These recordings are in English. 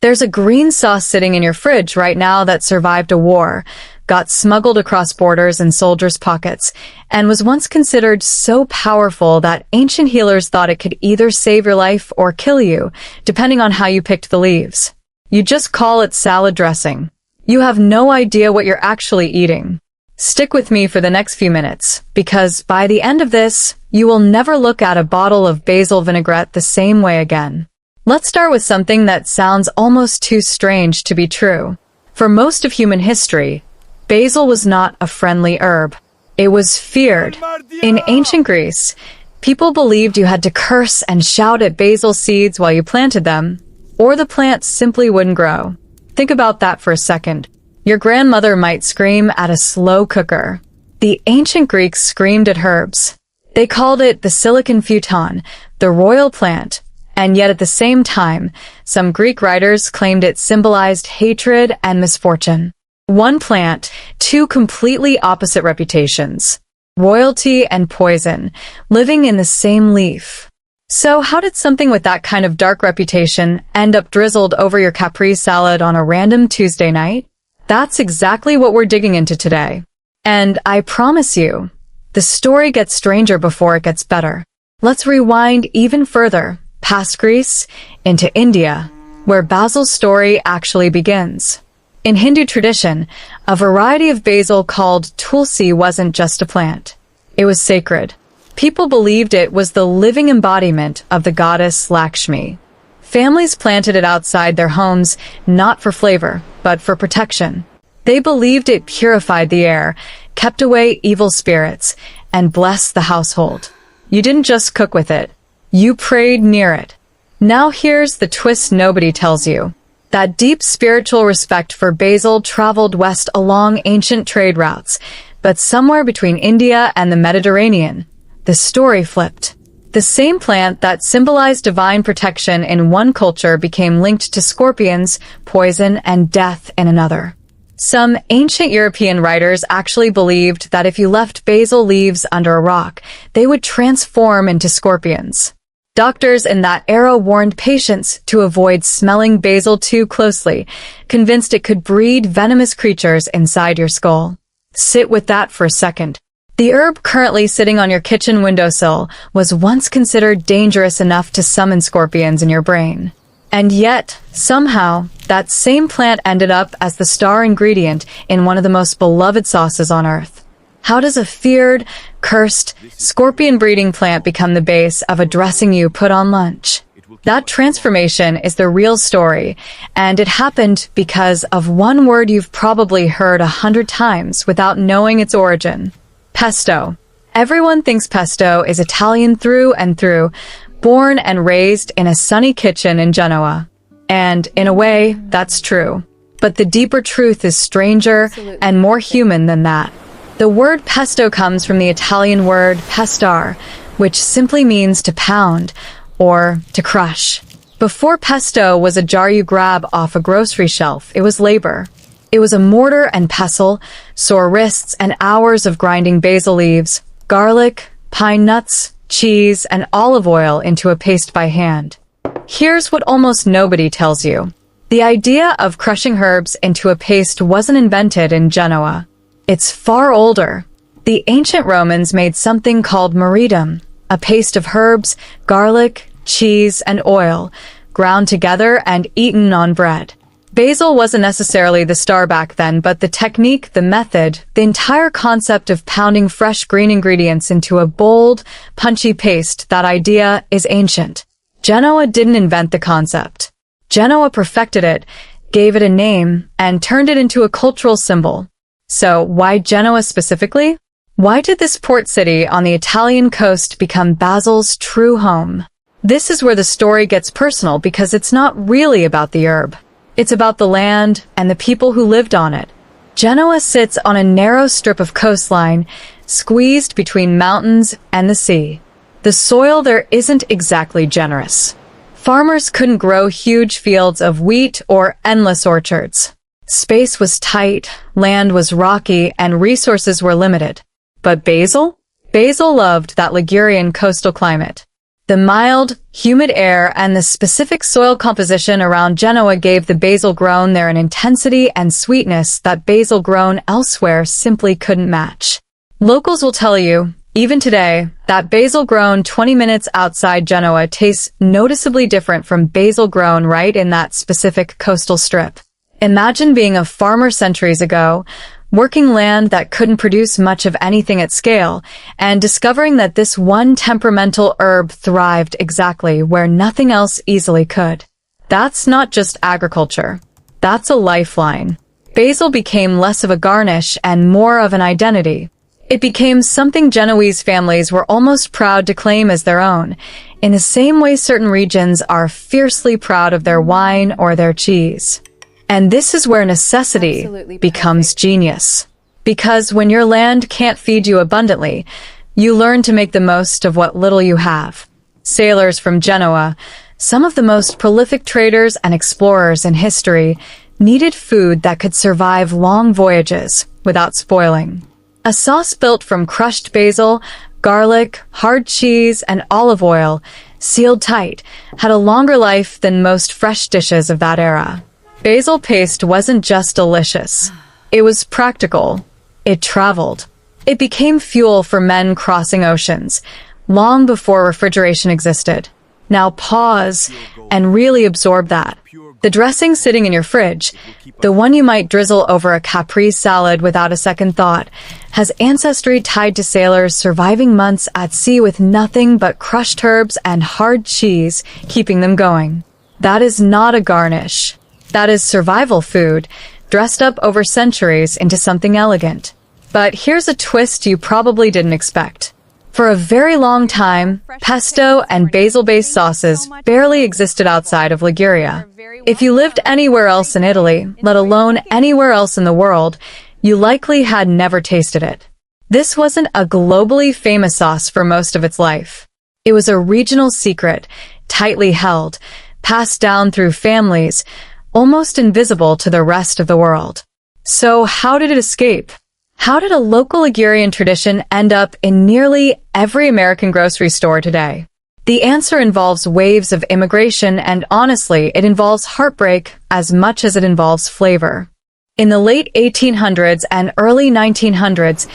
There's a green sauce sitting in your fridge right now that survived a war, got smuggled across borders in soldiers' pockets, and was once considered so powerful that ancient healers thought it could either save your life or kill you, depending on how you picked the leaves. You just call it salad dressing. You have no idea what you're actually eating. Stick with me for the next few minutes, because by the end of this, you will never look at a bottle of basil vinaigrette the same way again. Let's start with something that sounds almost too strange to be true. For most of human history, basil was not a friendly herb. It was feared. In ancient Greece, people believed you had to curse and shout at basil seeds while you planted them, or the plant simply wouldn't grow. Think about that for a second. Your grandmother might scream at a slow cooker. The ancient Greeks screamed at herbs. They called it the silicon futon, the royal plant, and yet at the same time, some Greek writers claimed it symbolized hatred and misfortune. One plant, two completely opposite reputations. Royalty and poison, living in the same leaf. So how did something with that kind of dark reputation end up drizzled over your caprese salad on a random Tuesday night? That's exactly what we're digging into today. And I promise you, the story gets stranger before it gets better. Let's rewind even further, past Greece, into India, where Basil's story actually begins. In Hindu tradition, a variety of basil called tulsi wasn't just a plant. It was sacred. People believed it was the living embodiment of the goddess Lakshmi. Families planted it outside their homes, not for flavor, but for protection. They believed it purified the air, kept away evil spirits, and blessed the household. You didn't just cook with it. You prayed near it. Now here's the twist nobody tells you. That deep spiritual respect for basil traveled west along ancient trade routes, but somewhere between India and the Mediterranean, the story flipped. The same plant that symbolized divine protection in one culture became linked to scorpions, poison, and death in another. Some ancient European writers actually believed that if you left basil leaves under a rock, they would transform into scorpions. Doctors in that era warned patients to avoid smelling basil too closely, convinced it could breed venomous creatures inside your skull. Sit with that for a second. The herb currently sitting on your kitchen windowsill was once considered dangerous enough to summon scorpions in your brain. And yet, somehow, that same plant ended up as the star ingredient in one of the most beloved sauces on earth. How does a feared, cursed, scorpion-breeding plant become the base of a dressing you put on lunch? That transformation is the real story, and it happened because of one word you've probably heard 100 times without knowing its origin. Pesto. Everyone thinks pesto is Italian through and through, born and raised in a sunny kitchen in Genoa. And, in a way, that's true. But the deeper truth is stranger and more human than that. The word pesto comes from the Italian word pestare, which simply means to pound, or to crush. Before pesto was a jar you grab off a grocery shelf, it was labor. It was a mortar and pestle, sore wrists, and hours of grinding basil leaves, garlic, pine nuts, cheese, and olive oil into a paste by hand. Here's what almost nobody tells you. The idea of crushing herbs into a paste wasn't invented in Genoa. It's far older. The ancient Romans made something called maridum, a paste of herbs, garlic, cheese, and oil, ground together and eaten on bread. Basil wasn't necessarily the star back then, but the technique, the method, the entire concept of pounding fresh green ingredients into a bold, punchy paste, that idea is ancient. Genoa didn't invent the concept. Genoa perfected it, gave it a name, and turned it into a cultural symbol. So, why Genoa specifically? Why did this port city on the Italian coast become Basil's true home? This is where the story gets personal because it's not really about the herb. It's about the land and the people who lived on it. Genoa sits on a narrow strip of coastline, squeezed between mountains and the sea. The soil there isn't exactly generous. Farmers couldn't grow huge fields of wheat or endless orchards. Space was tight, land was rocky, and resources were limited. But Basil? Basil loved that Ligurian coastal climate. The mild, humid air and the specific soil composition around Genoa gave the basil grown there an intensity and sweetness that basil grown elsewhere simply couldn't match. Locals will tell you, even today, that basil grown 20 minutes outside Genoa tastes noticeably different from basil grown right in that specific coastal strip. Imagine being a farmer centuries ago, working land that couldn't produce much of anything at scale, and discovering that this one temperamental herb thrived exactly where nothing else easily could. That's not just agriculture. That's a lifeline. Basil became less of a garnish and more of an identity. It became something Genoese families were almost proud to claim as their own, in the same way certain regions are fiercely proud of their wine or their cheese. And this is where necessity becomes genius. Because when your land can't feed you abundantly, you learn to make the most of what little you have. Sailors from Genoa, some of the most prolific traders and explorers in history, needed food that could survive long voyages without spoiling. A sauce built from crushed basil, garlic, hard cheese, and olive oil, sealed tight, had a longer life than most fresh dishes of that era. Basil paste wasn't just delicious. It was practical. It traveled. It became fuel for men crossing oceans, long before refrigeration existed. Now pause and really absorb that. The dressing sitting in your fridge, the one you might drizzle over a caprese salad without a second thought, has ancestry tied to sailors surviving months at sea with nothing but crushed herbs and hard cheese keeping them going. That is not a garnish. That is survival food, dressed up over centuries into something elegant. But here's a twist you probably didn't expect. For a very long time, pesto and basil-based sauces barely existed outside of Liguria. If you lived anywhere else in Italy, let alone anywhere else in the world, you likely had never tasted it. This wasn't a globally famous sauce for most of its life. It was a regional secret, tightly held, passed down through families, almost invisible to the rest of the world. So how did it escape? How did a local Ligurian tradition end up in nearly every American grocery store today? The answer involves waves of immigration, and honestly, it involves heartbreak as much as it involves flavor. In the late 1800s and early 1900s,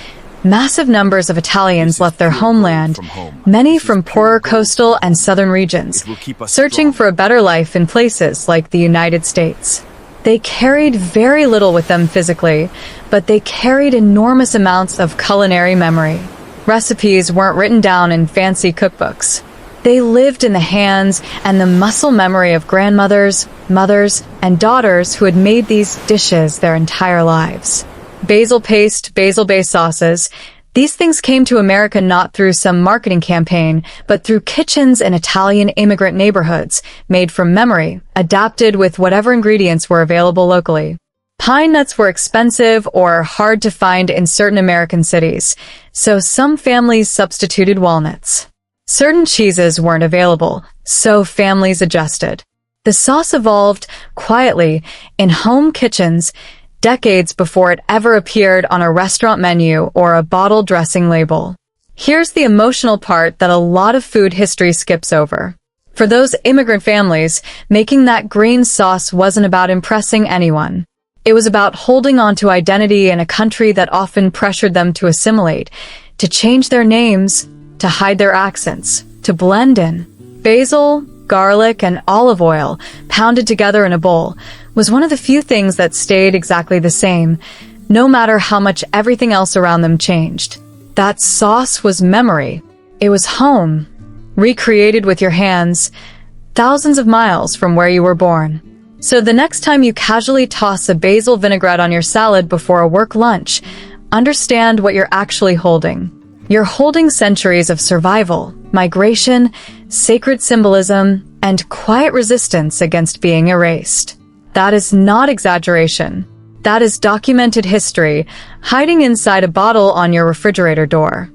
massive numbers of Italians left their homeland, many from poorer coastal and southern regions, searching for a better life in places like the United States. They carried very little with them physically, but they carried enormous amounts of culinary memory. Recipes weren't written down in fancy cookbooks. They lived in the hands and the muscle memory of grandmothers, mothers, and daughters who had made these dishes their entire lives. Basil paste, basil-based sauces, these things came to America not through some marketing campaign, but through kitchens in Italian immigrant neighborhoods, made from memory, adapted with whatever ingredients were available locally. Pine nuts were expensive or hard to find in certain American cities, so some families substituted walnuts. Certain cheeses weren't available, so families adjusted. The sauce evolved quietly in home kitchens, decades before it ever appeared on a restaurant menu or a bottle dressing label. Here's the emotional part that a lot of food history skips over. For those immigrant families, making that green sauce wasn't about impressing anyone. It was about holding on to identity in a country that often pressured them to assimilate, to change their names, to hide their accents, to blend in. Basil, garlic, and olive oil, pounded together in a bowl, was one of the few things that stayed exactly the same, no matter how much everything else around them changed. That sauce was memory. It was home, recreated with your hands, thousands of miles from where you were born. So the next time you casually toss a basil vinaigrette on your salad before a work lunch, understand what you're actually holding. You're holding centuries of survival, migration, sacred symbolism, and quiet resistance against being erased. That is not exaggeration. That is documented history, hiding inside a bottle on your refrigerator door.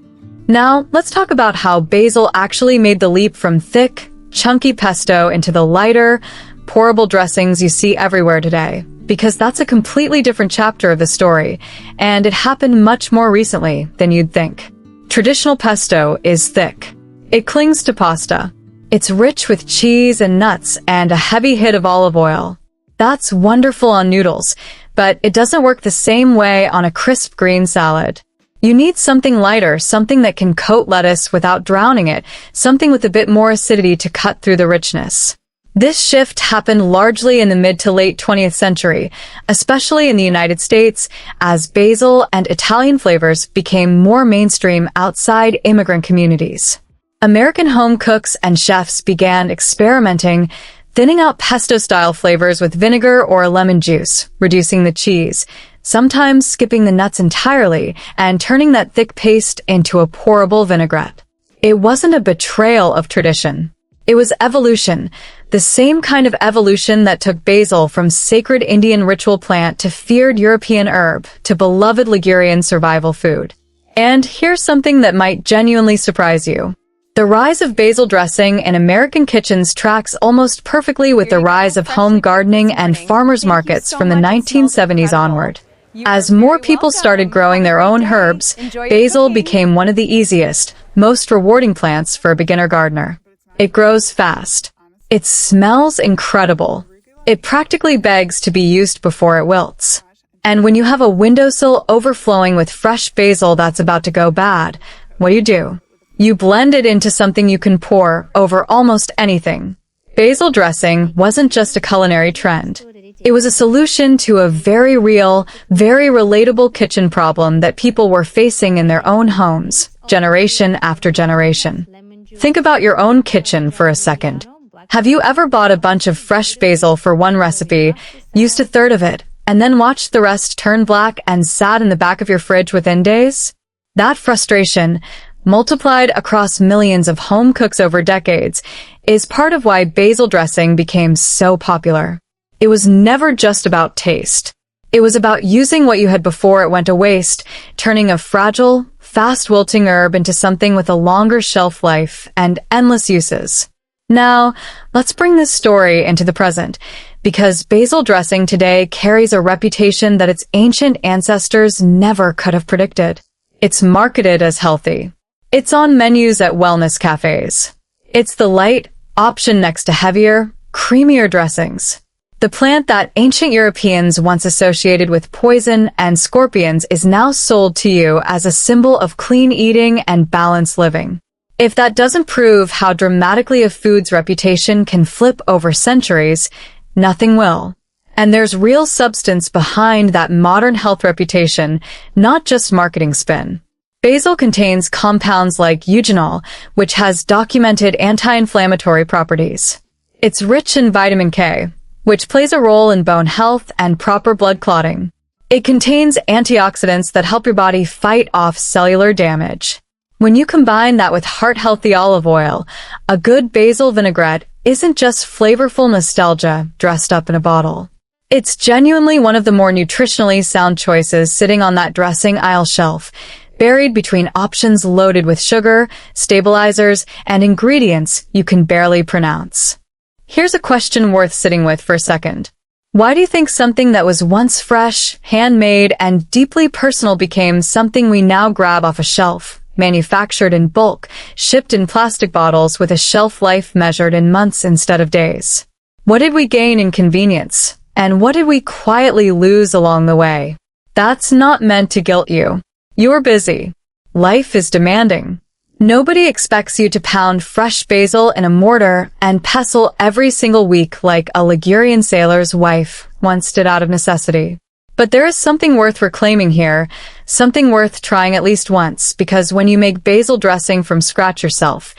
Now, let's talk about how basil actually made the leap from thick, chunky pesto into the lighter, pourable dressings you see everywhere today, because that's a completely different chapter of the story, and it happened much more recently than you'd think. Traditional pesto is thick. It clings to pasta. It's rich with cheese and nuts and a heavy hit of olive oil. That's wonderful on noodles, but it doesn't work the same way on a crisp green salad. You need something lighter, something that can coat lettuce without drowning it, something with a bit more acidity to cut through the richness. This shift happened largely in the mid to late 20th century, especially in the United States, as basil and Italian flavors became more mainstream outside immigrant communities. American home cooks and chefs began experimenting, thinning out pesto-style flavors with vinegar or lemon juice, reducing the cheese, sometimes skipping the nuts entirely, and turning that thick paste into a pourable vinaigrette. It wasn't a betrayal of tradition. It was evolution, the same kind of evolution that took basil from sacred Indian ritual plant to feared European herb to beloved Ligurian survival food. And here's something that might genuinely surprise you. The rise of basil dressing in American kitchens tracks almost perfectly with the rise of home gardening and farmers markets from the 1970s onward. As more people started growing their own herbs, basil became one of the easiest, most rewarding plants for a beginner gardener. It grows fast. It smells incredible. It practically begs to be used before it wilts. And when you have a windowsill overflowing with fresh basil that's about to go bad, what do? You blend it into something you can pour over almost anything. Basil dressing wasn't just a culinary trend. It was a solution to a very real, very relatable kitchen problem that people were facing in their own homes, generation after generation. Think about your own kitchen for a second. Have you ever bought a bunch of fresh basil for one recipe, used a third of it, and then watched the rest turn black and sat in the back of your fridge within days? That frustration, multiplied across millions of home cooks over decades, is part of why basil dressing became so popular. It was never just about taste. It was about using what you had before it went to waste, turning a fragile, fast-wilting herb into something with a longer shelf life and endless uses. Now, let's bring this story into the present, because basil dressing today carries a reputation that its ancient ancestors never could have predicted. It's marketed as healthy. It's on menus at wellness cafes. It's the light option next to heavier, creamier dressings. The plant that ancient Europeans once associated with poison and scorpions is now sold to you as a symbol of clean eating and balanced living. If that doesn't prove how dramatically a food's reputation can flip over centuries, nothing will. And there's real substance behind that modern health reputation, not just marketing spin. Basil contains compounds like eugenol, which has documented anti-inflammatory properties. It's rich in vitamin K, which plays a role in bone health and proper blood clotting. It contains antioxidants that help your body fight off cellular damage. When you combine that with heart-healthy olive oil, a good basil vinaigrette isn't just flavorful nostalgia dressed up in a bottle. It's genuinely one of the more nutritionally sound choices sitting on that dressing aisle shelf, buried between options loaded with sugar, stabilizers, and ingredients you can barely pronounce. Here's a question worth sitting with for a second. Why do you think something that was once fresh, handmade, and deeply personal became something we now grab off a shelf, manufactured in bulk, shipped in plastic bottles with a shelf life measured in months instead of days? What did we gain in convenience? And what did we quietly lose along the way? That's not meant to guilt you. You're busy. Life is demanding. Nobody expects you to pound fresh basil in a mortar and pestle every single week like a Ligurian sailor's wife once did out of necessity. But there is something worth reclaiming here, something worth trying at least once, because when you make basil dressing from scratch yourself,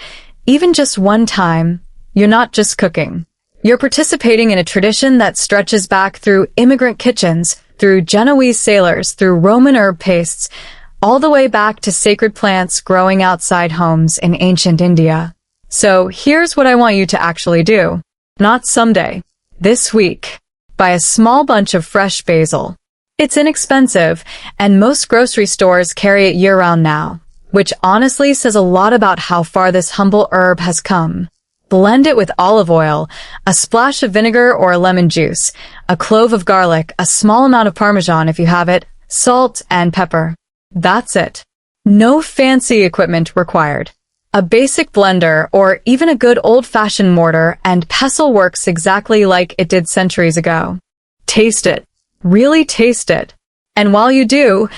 even just one time, you're not just cooking. You're participating in a tradition that stretches back through immigrant kitchens, through Genoese sailors, through Roman herb pastes, all the way back to sacred plants growing outside homes in ancient India. So here's what I want you to actually do. Not someday. This week. Buy a small bunch of fresh basil. It's inexpensive, and most grocery stores carry it year-round now, which honestly says a lot about how far this humble herb has come. Blend it with olive oil, a splash of vinegar or lemon juice, a clove of garlic, a small amount of Parmesan if you have it, salt, and pepper. That's it. No fancy equipment required. A basic blender or even a good old-fashioned mortar and pestle works exactly like it did centuries ago. Taste it. Really taste it. And while you do,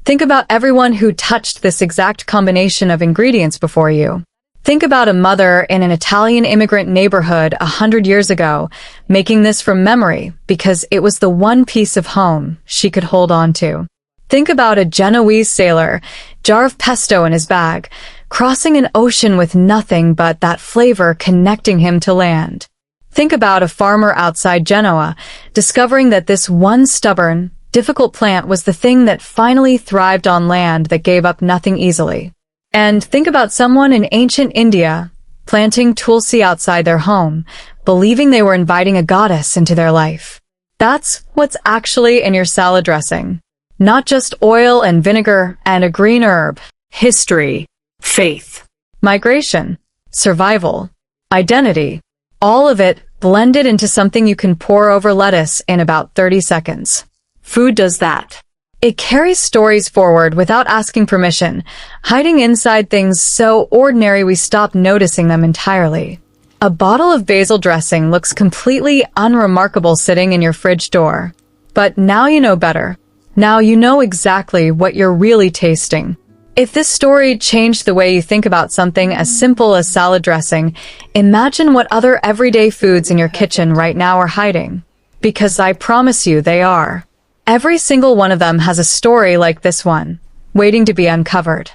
think about everyone who touched this exact combination of ingredients before you. Think about a mother in an Italian immigrant neighborhood 100 years ago, making this from memory because it was the one piece of home she could hold on to. Think about a Genoese sailor, jar of pesto in his bag, crossing an ocean with nothing but that flavor connecting him to land. Think about a farmer outside Genoa, discovering that this one stubborn, difficult plant was the thing that finally thrived on land that gave up nothing easily. And think about someone in ancient India, planting tulsi outside their home, believing they were inviting a goddess into their life. That's what's actually in your salad dressing. Not just oil and vinegar and a green herb. History, faith, migration, survival, identity. All of it blended into something you can pour over lettuce in about 30 seconds. Food does that. It carries stories forward without asking permission, hiding inside things so ordinary we stop noticing them entirely. A bottle of basil dressing looks completely unremarkable sitting in your fridge door. But now you know better. Now you know exactly what you're really tasting. If this story changed the way you think about something as simple as salad dressing, imagine what other everyday foods in your kitchen right now are hiding. Because I promise you they are. Every single one of them has a story like this one, waiting to be uncovered.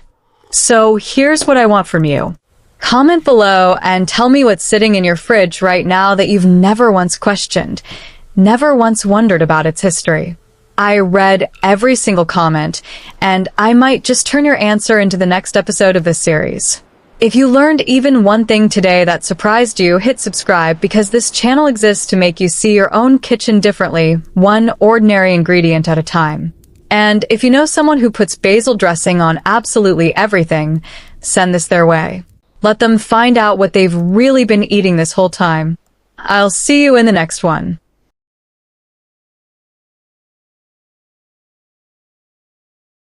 So here's what I want from you. Comment below and tell me what's sitting in your fridge right now that you've never once questioned, never once wondered about its history. I read every single comment, and I might just turn your answer into the next episode of this series. If you learned even one thing today that surprised you, hit subscribe because this channel exists to make you see your own kitchen differently, one ordinary ingredient at a time. And if you know someone who puts basil dressing on absolutely everything, send this their way. Let them find out what they've really been eating this whole time. I'll see you in the next one.